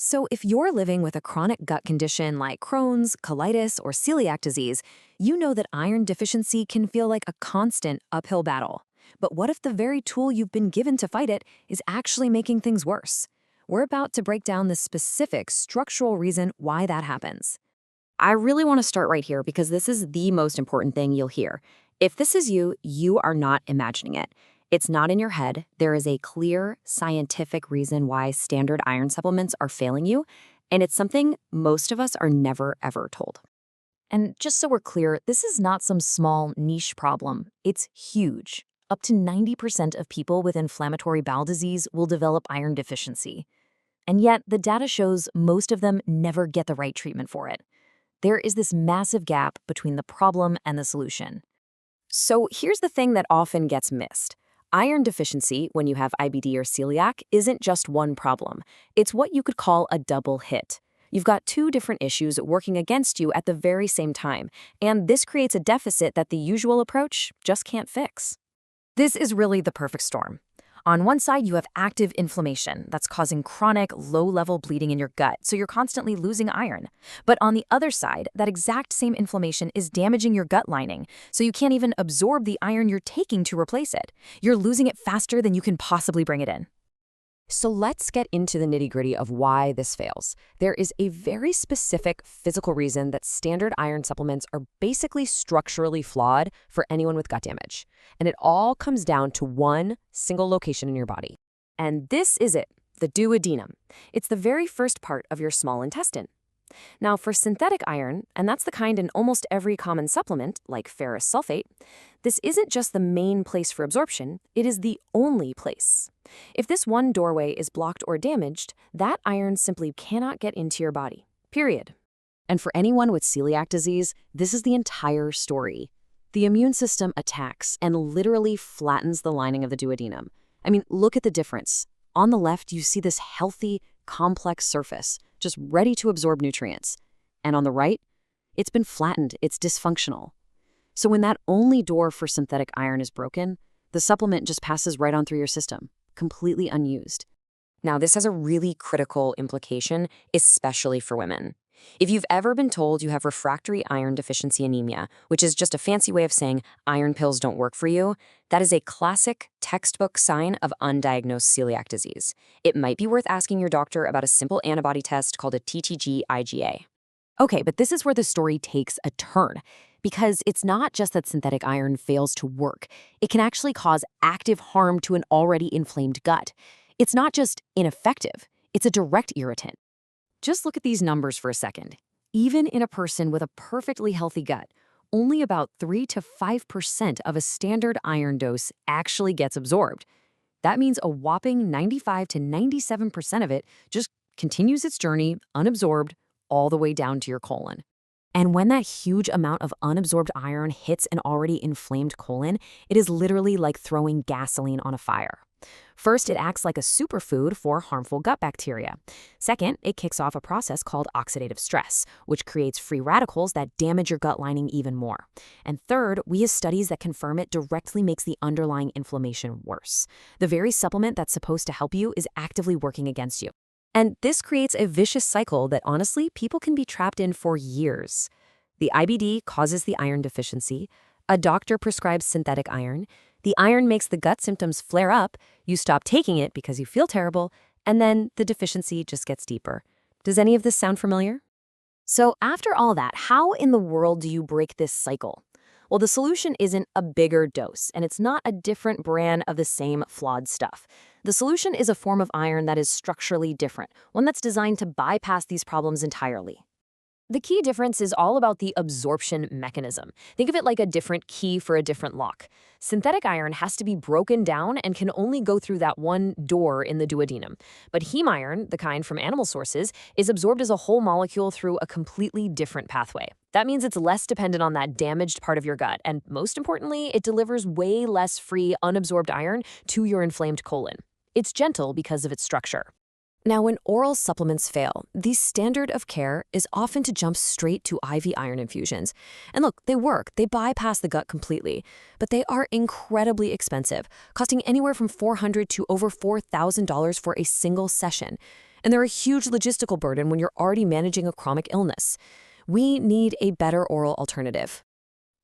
So, if you're living with a chronic gut condition like Crohn's, colitis, or celiac disease, you know that iron deficiency can feel like a constant uphill battle. But what if the very tool you've been given to fight it is actually making things worse? We're about to break down the specific structural reason why that happens. I really want to start right here because this is the most important thing you'll hear. If this is you, you are not imagining it. It's not in your head. There is a clear scientific reason why standard iron supplements are failing you, and it's something most of us are never ever told. And just so we're clear, this is not some small niche problem. It's huge. Up to 90% of people with inflammatory bowel disease will develop iron deficiency. And yet, the data shows most of them never get the right treatment for it. There is this massive gap between the problem and the solution. So here's the thing that often gets missed. Iron deficiency, when you have IBD or celiac, isn't just one problem. It's what you could call a double hit. You've got two different issues working against you at the very same time, and this creates a deficit that the usual approach just can't fix. This is really the perfect storm. On one side, you have active inflammation that's causing chronic, low-level bleeding in your gut, so you're constantly losing iron. But on the other side, that exact same inflammation is damaging your gut lining, so you can't even absorb the iron you're taking to replace it. You're losing it faster than you can possibly bring it in. So let's get into the nitty-gritty of why this fails. There is a very specific physical reason that standard iron supplements are basically structurally flawed for anyone with gut damage. And it all comes down to one single location in your body. And this is it, the duodenum. It's the very first part of your small intestine. Now, for synthetic iron, and that's the kind in almost every common supplement, like ferrous sulfate, this isn't just the main place for absorption, it is the only place. If this one doorway is blocked or damaged, that iron simply cannot get into your body, period. And for anyone with celiac disease, this is the entire story. The immune system attacks and literally flattens the lining of the duodenum. I mean, look at the difference. On the left, you see this healthy, complex surface, just ready to absorb nutrients. And on the right, it's been flattened, it's dysfunctional. So when that only door for synthetic iron is broken, the supplement just passes right on through your system, completely unused. Now, this has a really critical implication, especially for women. If you've ever been told you have refractory iron deficiency anemia, which is just a fancy way of saying iron pills don't work for you, that is a classic textbook sign of undiagnosed celiac disease. It might be worth asking your doctor about a simple antibody test called a TTG-IgA. Okay, but this is where the story takes a turn, because it's not just that synthetic iron fails to work. It can actually cause active harm to an already inflamed gut. It's not just ineffective, it's a direct irritant. Just look at these numbers for a second. Even in a person with a perfectly healthy gut, only about 3 to 5% of a standard iron dose actually gets absorbed. That means a whopping 95 to 97% of it just continues its journey unabsorbed all the way down to your colon. And when that huge amount of unabsorbed iron hits an already inflamed colon, it is literally like throwing gasoline on a fire. First, it acts like a superfood for harmful gut bacteria. Second, it kicks off a process called oxidative stress, which creates free radicals that damage your gut lining even more. And third, we have studies that confirm it directly makes the underlying inflammation worse. The very supplement that's supposed to help you is actively working against you. And this creates a vicious cycle that honestly, people can be trapped in for years. The IBD causes the iron deficiency. A doctor prescribes synthetic iron. The iron makes the gut symptoms flare up, you stop taking it because you feel terrible, and then the deficiency just gets deeper. Does any of this sound familiar? So after all that, how in the world do you break this cycle? Well, the solution isn't a bigger dose, and it's not a different brand of the same flawed stuff. The solution is a form of iron that is structurally different, one that's designed to bypass these problems entirely. The key difference is all about the absorption mechanism. Think of it like a different key for a different lock. Synthetic iron has to be broken down and can only go through that one door in the duodenum. But heme iron, the kind from animal sources, is absorbed as a whole molecule through a completely different pathway. That means it's less dependent on that damaged part of your gut, and most importantly, it delivers way less free, unabsorbed iron to your inflamed colon. It's gentle because of its structure. Now, when oral supplements fail, the standard of care is often to jump straight to IV iron infusions. And look, they work, they bypass the gut completely, but they are incredibly expensive, costing anywhere from $400 to over $4,000 for a single session. And they're a huge logistical burden when you're already managing a chronic illness. We need a better oral alternative.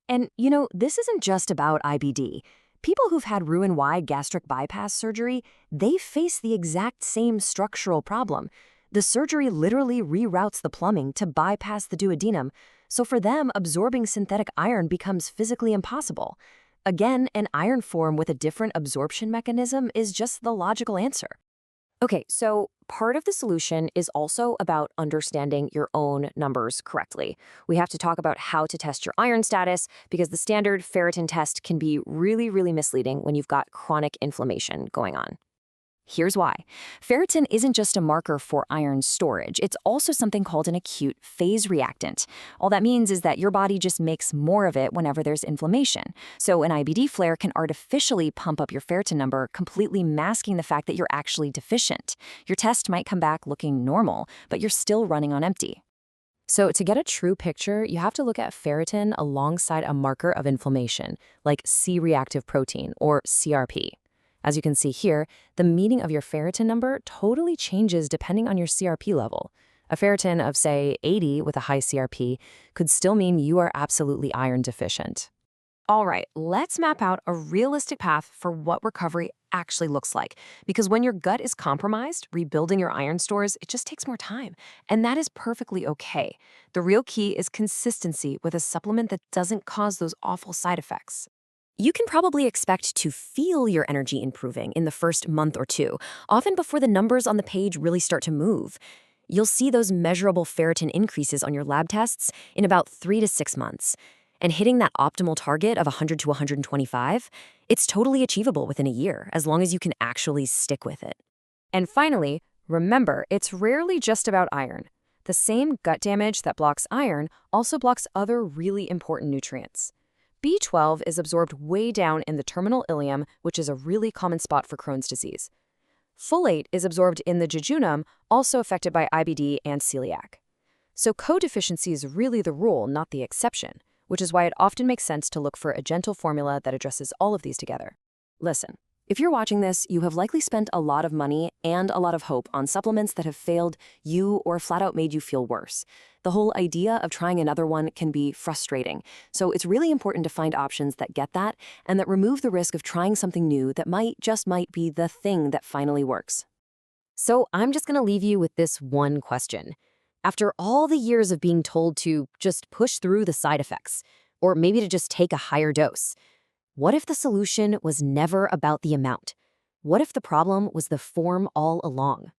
And, this isn't just about IBD. People who've had Roux-en-Y gastric bypass surgery, they face the exact same structural problem. The surgery literally reroutes the plumbing to bypass the duodenum, so for them, absorbing synthetic iron becomes physically impossible. Again, an iron form with a different absorption mechanism is just the logical answer. Okay, so part of the solution is also about understanding your own numbers correctly. We have to talk about how to test your iron status because the standard ferritin test can be really, really misleading when you've got chronic inflammation going on. Here's why. Ferritin isn't just a marker for iron storage. It's also something called an acute phase reactant. All that means is that your body just makes more of it whenever there's inflammation. So an IBD flare can artificially pump up your ferritin number, completely masking the fact that you're actually deficient. Your test might come back looking normal, but you're still running on empty. So to get a true picture, you have to look at ferritin alongside a marker of inflammation, like C-reactive protein, or CRP. As you can see here, the meaning of your ferritin number totally changes depending on your CRP level. A ferritin of, say, 80 with a high CRP could still mean you are absolutely iron deficient. All right, let's map out a realistic path for what recovery actually looks like. Because when your gut is compromised, rebuilding your iron stores, it just takes more time. And that is perfectly okay. The real key is consistency with a supplement that doesn't cause those awful side effects. You can probably expect to feel your energy improving in the first month or two, often before the numbers on the page really start to move. You'll see those measurable ferritin increases on your lab tests in about 3 to 6 months. And hitting that optimal target of 100 to 125, it's totally achievable within a year, as long as you can actually stick with it. And finally, remember, it's rarely just about iron. The same gut damage that blocks iron also blocks other really important nutrients. B12 is absorbed way down in the terminal ileum, which is a really common spot for Crohn's disease. Folate is absorbed in the jejunum, also affected by IBD and celiac. So co-deficiency is really the rule, not the exception, which is why it often makes sense to look for a gentle formula that addresses all of these together. Listen, if you're watching this, you have likely spent a lot of money and a lot of hope on supplements that have failed you or flat out made you feel worse. The whole idea of trying another one can be frustrating, so it's really important to find options that get that and that remove the risk of trying something new that just might be the thing that finally works. So I'm just going to leave you with this one question. After all the years of being told to just push through the side effects, or maybe to just take a higher dose, what if the solution was never about the amount? What if the problem was the form all along?